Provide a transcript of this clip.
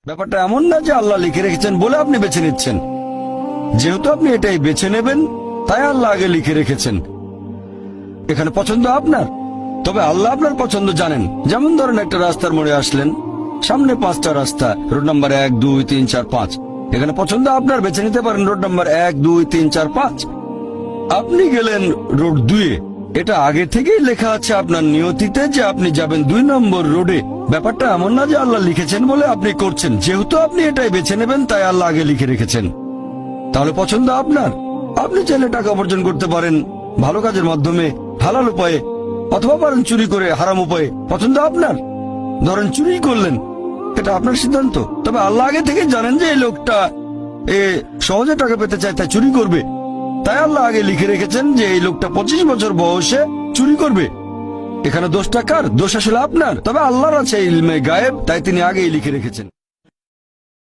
ব্যাপারটা এমন না যে আল্লাহ লিখে রেখেছেন বলে আপনি বেছে নিচ্ছেন। যেহেতু আপনি এটাই বেছে নেবেন, তাই আল্লাহ আগে লিখে রেখেছেন। এখানে পছন্দ আপনার, তবে আল্লাহ আপনার পছন্দ জানেন। যেমন ধরেন একটা রাস্তার মোড়ে আসলেন, সামনে 5টা রাস্তা, রোড নাম্বার 1, 2, 3, 4, 5। এখানে পছন্দ আপনার, বেছে নিতে পারেন রোড নাম্বার 1, 2, 3, 4, 5। আপনি গেলেন রোড 2-এ। এটা আগে থেকেই লেখা আছে আপনার নিয়তিতে যে আপনি যাবেন 2 নম্বর রোডে। ব্যাপারটা এমন না যে আল্লাহ লিখেছেন বলে আপনি করছেন। যেহেতু আপনি এটাই বেছে নেবেন, তাই আল্লাহ আগে লিখে রেখেছেন। তাহলে পছন্দ আপনার। আপনি চাইলে টাকা উপার্জন করতে পারেন ভালো কাজের মাধ্যমে, হালাল উপায়ে, অথবা পারেন চুরি করে হারাম উপায়ে। পছন্দ আপনার। ধরেন চুরি করলেন, এটা আপনার সিদ্ধান্ত। তবে আল্লাহ আগে থেকে জানেন যে এই লোকটা সহজে টাকা পেতে চায়, তাই চুরি করবে। তাই আল্লাহ আগে লিখে রেখেছেন যে এই লোকটা 25 বছর বয়সে চুরি করবে। এখানে দোষটা কার? দোষ আসলে আপনার। তবে আল্লাহর আছে ইলমে গায়েব, তাই তিনি আগেই লিখে রেখেছেন।